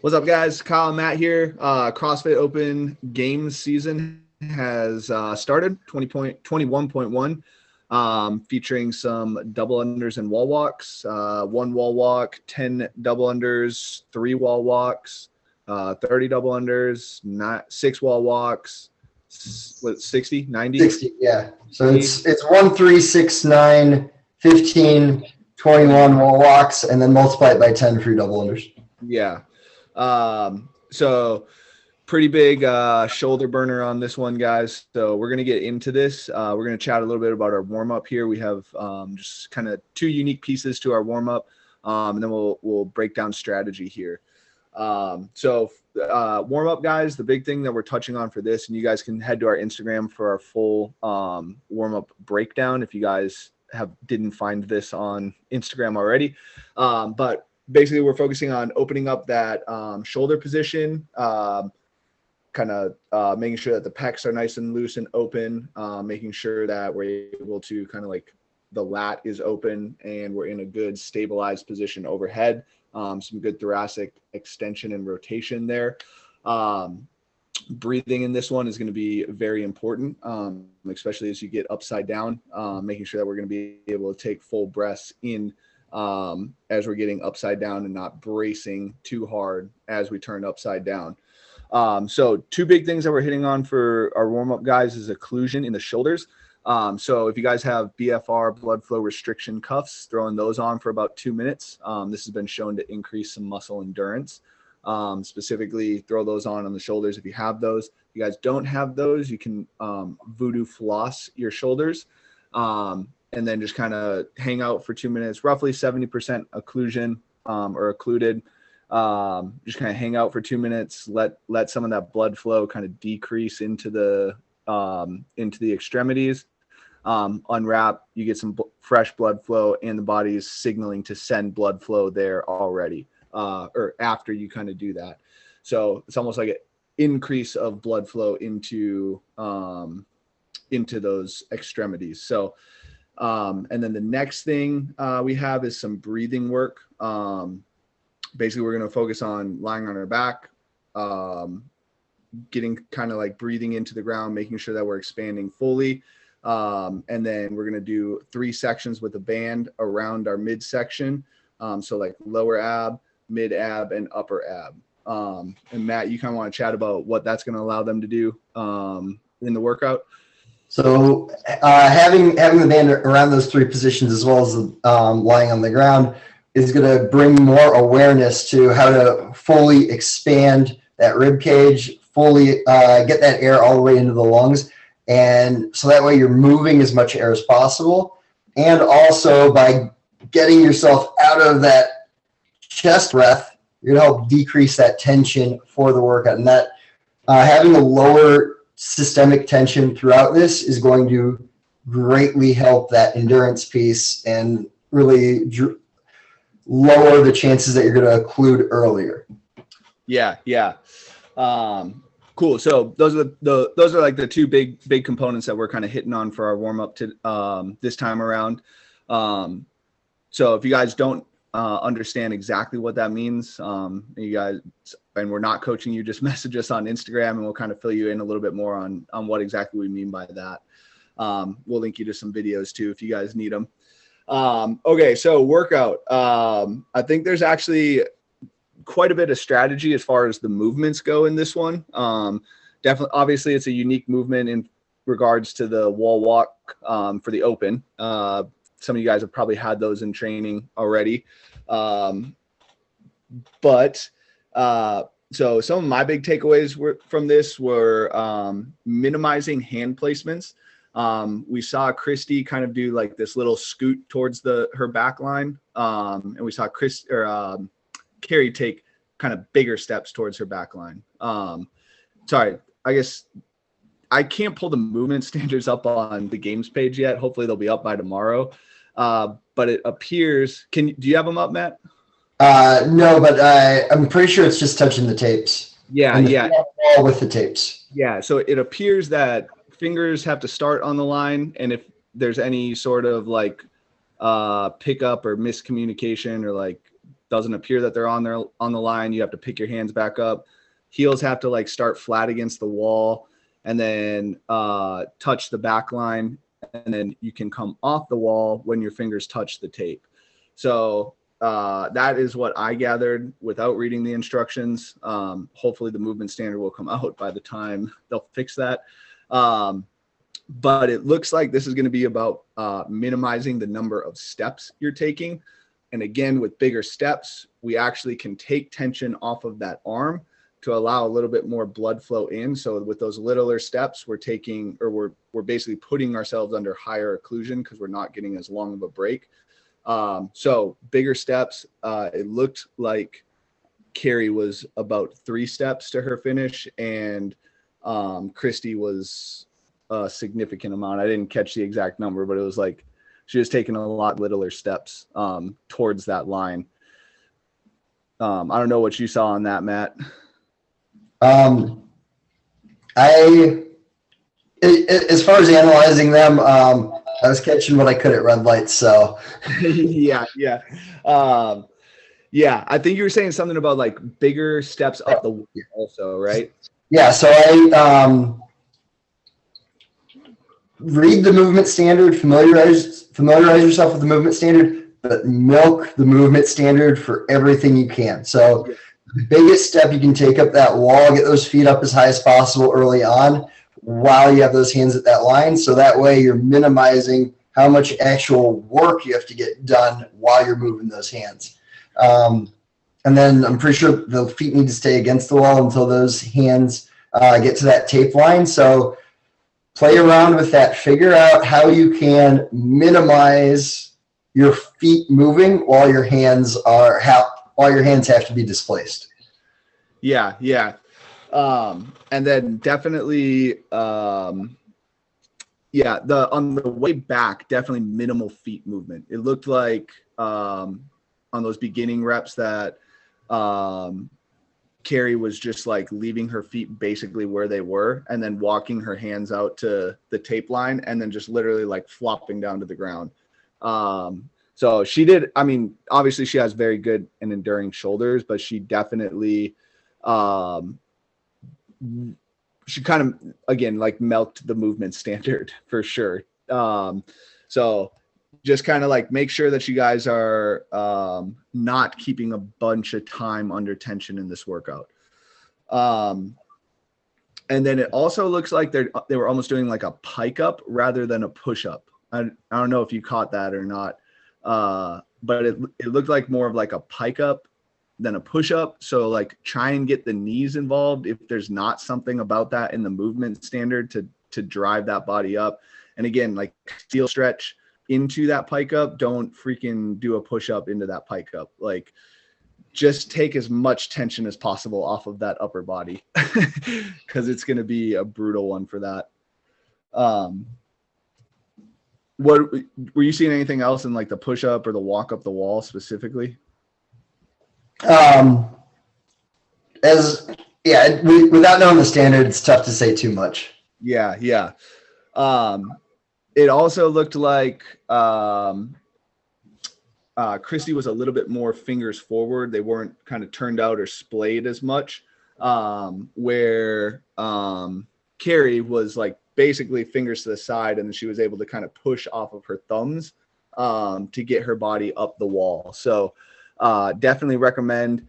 What's up, guys? Kyle and Matt here. CrossFit Open Games season has started, 21.1, featuring some double unders and wall walks, one wall walk, 10 double unders, 3 wall walks, 30 double unders, not 6 wall walks, 60, 90? 60, yeah. So it's 1, 3, 6, 9, 15, 21 wall walks, and then multiply it by 10 for your double unders. Yeah. So pretty big shoulder burner on this one, guys. So we're going to get into this. We're going to chat a little bit about our warm-up here. We have just kind of 2 unique pieces to our warm-up, and then we'll break down strategy here. Warm-up, guys, the big thing that we're touching on for this, and you guys can head to our Instagram for our full warm-up breakdown if you guys didn't find this on Instagram already. But basically, we're focusing on opening up that shoulder position, kind of making sure that the pecs are nice and loose and open, making sure that we're able to kind of like the lat is open and we're in a good stabilized position overhead, some good thoracic extension and rotation there. Breathing in this one is going to be very important, especially as you get upside down, making sure that we're going to be able to take full breaths in as we're getting upside down and not bracing too hard as we turn upside down. So 2 big things that we're hitting on for our warm-up, guys, is occlusion in the shoulders. So if you guys have BFR, blood flow restriction cuffs, throwing those on for about 2 minutes. This has been shown to increase some muscle endurance. Specifically, throw those on the shoulders if you have those. If you guys don't have those, you can voodoo floss your shoulders. And then just kind of hang out for 2 minutes, roughly 70% occlusion or occluded. Just kind of hang out for 2 minutes, let some of that blood flow kind of decrease into the extremities. Unwrap, you get some fresh blood flow, and the body is signaling to send blood flow there already, or after you kind of do that. So it's almost like an increase of blood flow into those extremities. So and then the next thing we have is some breathing work. Basically, we're going to focus on lying on our back, getting kind of like breathing into the ground, making sure that we're expanding fully. And then we're going to do 3 sections with a band around our midsection. So like lower ab, mid ab, and upper ab. And Matt, you kind of want to chat about what that's going to allow them to do in the workout? So having the band around those 3 positions as well as lying on the ground is going to bring more awareness to how to fully expand that rib cage, fully get that air all the way into the lungs. And so that way you're moving as much air as possible. And also by getting yourself out of that chest breath, you're going to help decrease that tension for the workout. And that having a lower systemic tension throughout this is going to greatly help that endurance piece and really lower the chances that you're going to occlude earlier. Yeah. Cool. So those are like the 2 big components that we're kind of hitting on for our warm up to this time around. So if you guys don't understand exactly what that means, you guys, and we're not coaching you, just message us on Instagram and we'll kind of fill you in a little bit more on what exactly we mean by that. We'll link you to some videos too if you guys need them. Okay, so workout. I think there's actually quite a bit of strategy as far as the movements go in this one. Definitely, obviously, it's a unique movement in regards to the wall walk for the open. Some of you guys have probably had those in training already. So some of my big takeaways from this were minimizing hand placements. We saw Christy kind of do like this little scoot towards her back line. And we saw Carrie take kind of bigger steps towards her back line. Sorry, I guess I can't pull the movement standards up on the games page yet. Hopefully they'll be up by tomorrow. But it appears, do you have them up, Matt? No, but I'm pretty sure it's just touching the tapes. Yeah. All with the tapes. Yeah. So it appears that fingers have to start on the line. And if there's any sort of like pickup or miscommunication or like doesn't appear that they're on the line, you have to pick your hands back up. Heels have to like start flat against the wall and then touch the back line. And then you can come off the wall when your fingers touch the tape. So that is what I gathered without reading the instructions. Hopefully the movement standard will come out by the time they'll fix that. But it looks like this is going to be about minimizing the number of steps you're taking. And again, with bigger steps, we actually can take tension off of that arm to allow a little bit more blood flow in. So with those littler steps, we're basically putting ourselves under higher occlusion because we're not getting as long of a break. So bigger steps, it looked like Carrie was about 3 steps to her finish, and Christy was a significant amount. I didn't catch the exact number, but it was like she was taking a lot littler steps towards that line. I don't know what you saw on that, Matt. As far as analyzing them, I was catching what I could at red lights. So yeah. I think you were saying something about like bigger steps up the wall also, right? Yeah. So I read the movement standard, familiarize yourself with the movement standard, but milk the movement standard for everything you can. So the biggest step you can take up that wall, get those feet up as high as possible early on while you have those hands at that line. So that way you're minimizing how much actual work you have to get done while you're moving those hands. And then I'm pretty sure the feet need to stay against the wall until those hands get to that tape line. So play around with that. Figure out how you can minimize your feet moving while your hands have to be displaced. Yeah. And then definitely, on the way back, definitely minimal feet movement. It looked like on those beginning reps that Carrie was just like leaving her feet basically where they were and then walking her hands out to the tape line and then just literally like flopping down to the ground. So she did, I mean, obviously she has very good and enduring shoulders, but she definitely, she kind of, again, like milked the movement standard for sure. So just kind of like make sure that you guys are not keeping a bunch of time under tension in this workout. And then it also looks like they were almost doing like a pike up rather than a push up. I don't know if you caught that or not. But it looked like more of like a pike up than a push up. So like try and get the knees involved if there's not something about that in the movement standard to drive that body up. And again, like steel stretch into that pike up. Don't freaking do a push up into that pike up. Like just take as much tension as possible off of that upper body because it's going to be a brutal one for that. What were you seeing anything else in like the push up or the walk up the wall specifically? Without knowing the standard, it's tough to say too much. Yeah. It also looked like Christy was a little bit more fingers forward. They weren't kind of turned out or splayed as much, where Carrie was like basically fingers to the side, and then she was able to kind of push off of her thumbs to get her body up the wall. So definitely recommend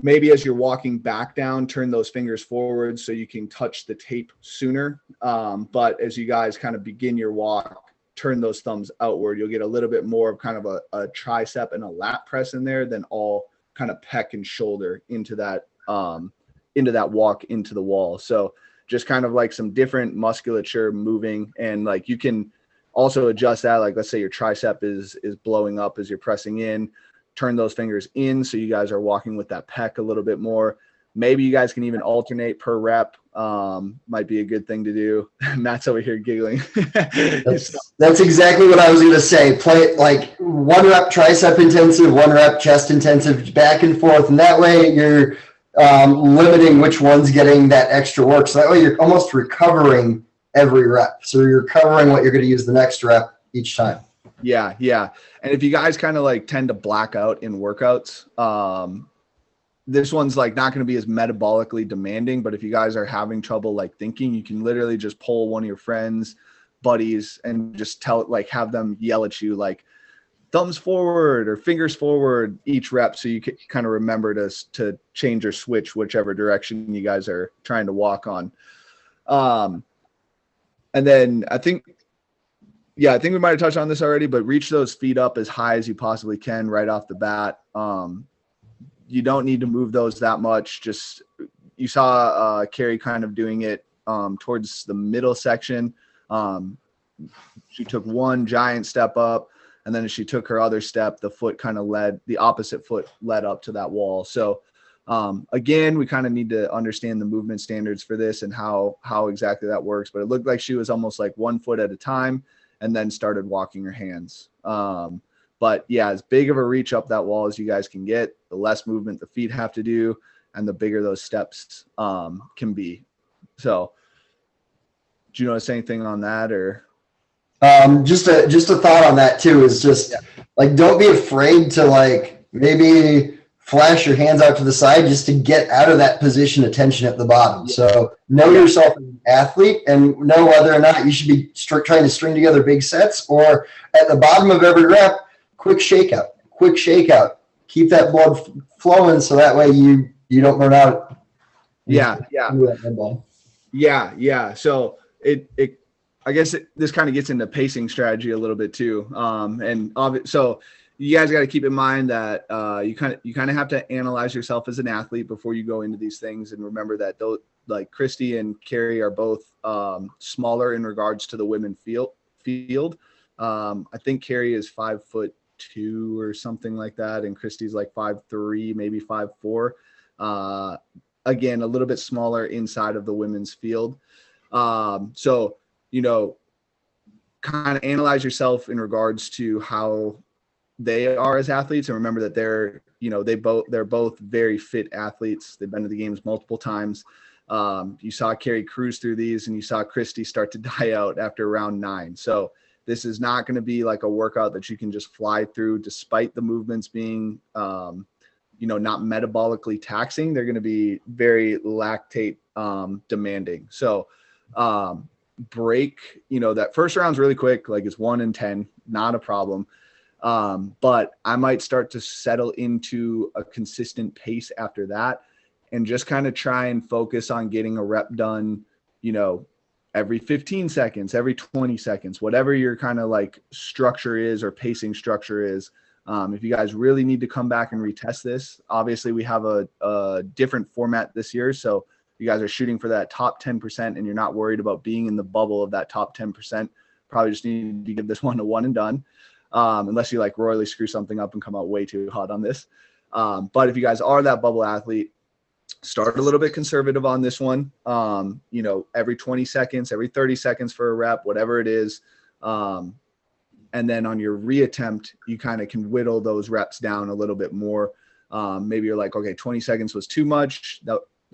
maybe as you're walking back down, turn those fingers forward so you can touch the tape sooner. But as you guys kind of begin your walk, turn those thumbs outward. You'll get a little bit more of kind of a tricep and a lat press in there than all kind of pec and shoulder into that walk into the wall. So just kind of like some different musculature moving, and like you can also adjust that. Like let's say your tricep is blowing up as you're pressing in, turn those fingers in so you guys are walking with that pec a little bit more. Maybe you guys can even alternate per rep. Might be a good thing to do. Matt's over here giggling. That's exactly what I was going to say. Play like 1 rep tricep intensive, 1 rep chest intensive, back and forth. And that way you're limiting which one's getting that extra work. So that way you're almost recovering every rep. So you're recovering what you're going to use the next rep each time. Yeah. Yeah. And if you guys kind of like tend to black out in workouts, this one's like not going to be as metabolically demanding, but if you guys are having trouble like thinking, you can literally just pull one of your friends, buddies, and just have them yell at you like thumbs forward or fingers forward each rep, so you can kind of remember to change or switch whichever direction you guys are trying to walk on. And then I think we might have touched on this already, but reach those feet up as high as you possibly can right off the bat. You don't need to move those that much. Just you saw Carrie kind of doing it towards the middle section. She took one giant step up, and then as she took her other step, the opposite foot led up to that wall. So again, we kind of need to understand the movement standards for this and how exactly that works. But it looked like she was almost like 1 foot at a time and then started walking her hands. But yeah, as big of a reach up that wall as you guys can get, the less movement the feet have to do, and the bigger those steps can be. So, do you notice anything on that, or? Just a thought on that too is just like, don't be afraid to like maybe flash your hands out to the side just to get out of that position of tension at the bottom. So know yourself as an athlete and know whether or not you should be trying to string together big sets, or at the bottom of every rep, quick shakeout. Keep that blood flowing so that way you don't burn out. Yeah. So I guess this kind of gets into pacing strategy a little bit too. So you guys got to keep in mind that you kind of have to analyze yourself as an athlete before you go into these things, and remember that those, like Christy and Carrie, are both smaller in regards to the women field. I think Carrie is 5'2" or something like that, and Christy's like 5'3", maybe 5'4". Again, a little bit smaller inside of the women's field. So kind of analyze yourself in regards to how they are as athletes, and remember that they're both very fit athletes. They've been to the games multiple times. You saw Carrie cruise through these, and you saw Christy start to die out after round 9. So this is not going to be like a workout that you can just fly through, despite the movements being, not metabolically taxing. They're going to be very lactate demanding. So break, that first round's really quick, like it's 1 in 10, not a problem. But I might start to settle into a consistent pace after that, and just kind of try and focus on getting a rep done, every 15 seconds, every 20 seconds, whatever your kind of like structure is or pacing structure is. If you guys really need to come back and retest this, obviously we have a different format this year. So you guys are shooting for that top 10% and you're not worried about being in the bubble of that top 10%. Probably just need to give this one a one and done. Unless you like royally screw something up and come out way too hot on this. But if you guys are that bubble athlete, start a little bit conservative on this one. Every 20 seconds, every 30 seconds for a rep, whatever it is. And then on your reattempt, you kind of can whittle those reps down a little bit more. Maybe you're like, okay, 20 seconds was too much.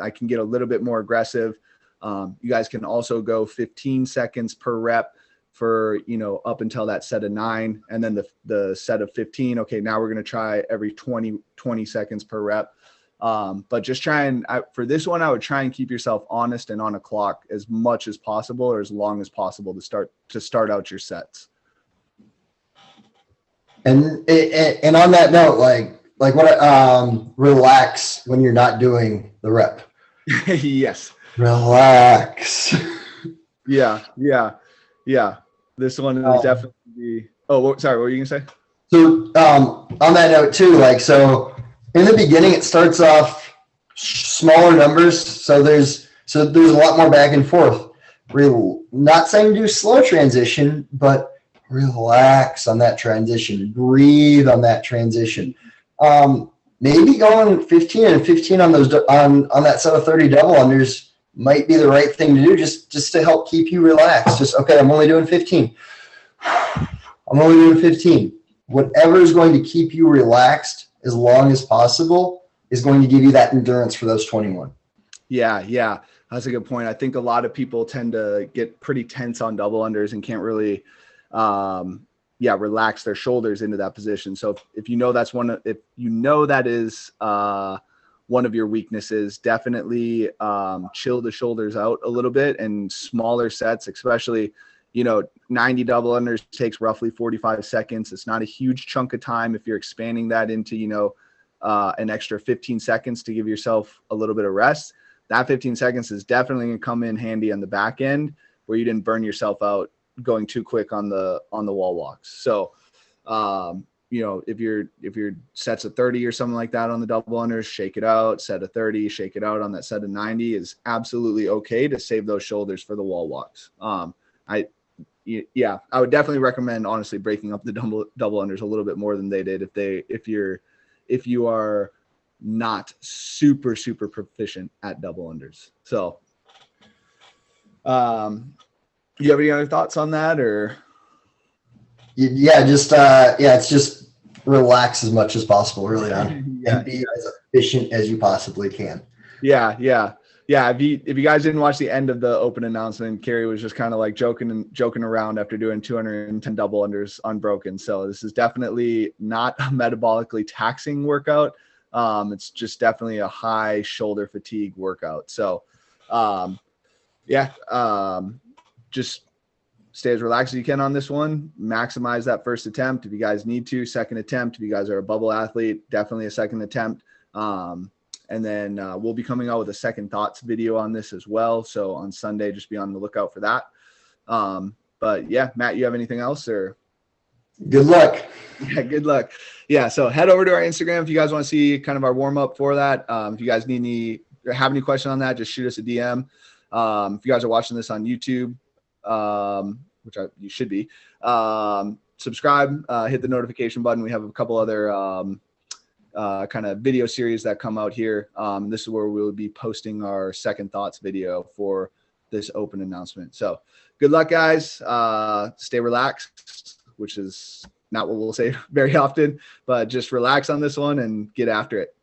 I can get a little bit more aggressive. You guys can also go 15 seconds per rep for, up until that set of 9, and then the set of 15. Okay, now we're going to try every 20 seconds per rep. But just for this one, I would try and keep yourself honest and on a clock as much as possible, or as long as possible, to start out your sets. And on that note, like what, relax when you're not doing the rep. Yes. Relax. Yeah. This one is definitely. Oh, sorry. What were you gonna say? So on that note too, so in the beginning it starts off smaller numbers, so there's a lot more back and forth. Not saying do slow transition, but relax on that transition. Breathe on that transition. Maybe going 15 and 15 on those on that set of 30 double unders might be the right thing to do, just to help keep you relaxed. Just, okay, I'm only doing 15. I'm only doing 15. Whatever is going to keep you relaxed as long as possible is going to give you that endurance for those 21. Yeah. That's a good point. I think a lot of people tend to get pretty tense on double unders and can't really relax their shoulders into that position. So if you know that's if you know that is one of your weaknesses, definitely chill the shoulders out a little bit, and smaller sets, especially, 90 double unders takes roughly 45 seconds. It's not a huge chunk of time. If you're expanding that into, an extra 15 seconds to give yourself a little bit of rest, that 15 seconds is definitely going to come in handy on the back end where you didn't burn yourself out going too quick on the wall walks. So, if your sets a 30 or something like that on the double unders, shake it out. Set a 30, shake it out on that set of 90 is absolutely okay to save those shoulders for the wall walks. I would definitely recommend, honestly, breaking up the double unders a little bit more than they did if you are not super, super proficient at double unders. So, you have any other thoughts on that, or? Yeah, it's just relax as much as possible early on and be as efficient as you possibly can. Yeah. If you guys didn't watch the end of the open announcement, Carrie was just kind of like joking around after doing 210 double unders unbroken. So this is definitely not a metabolically taxing workout. It's just definitely a high shoulder fatigue workout. So, just stay as relaxed as you can on this one. Maximize that first attempt if you guys need to. Second attempt, if you guys are a bubble athlete, definitely a second attempt. And then we'll be coming out with a second thoughts video on this as well. So on Sunday, just be on the lookout for that. But yeah, Matt, you have anything else, or? Good luck. Yeah, good luck. Yeah, so head over to our Instagram if you guys want to see kind of our warm up for that. If you guys have any question on that, just shoot us a DM. If you guys are watching this on YouTube, which you should be, subscribe, hit the notification button. We have a couple other kind of video series that come out here. This is where we'll be posting our second thoughts video for this open announcement. So good luck, guys. Stay relaxed, which is not what we'll say very often, but just relax on this one and get after it.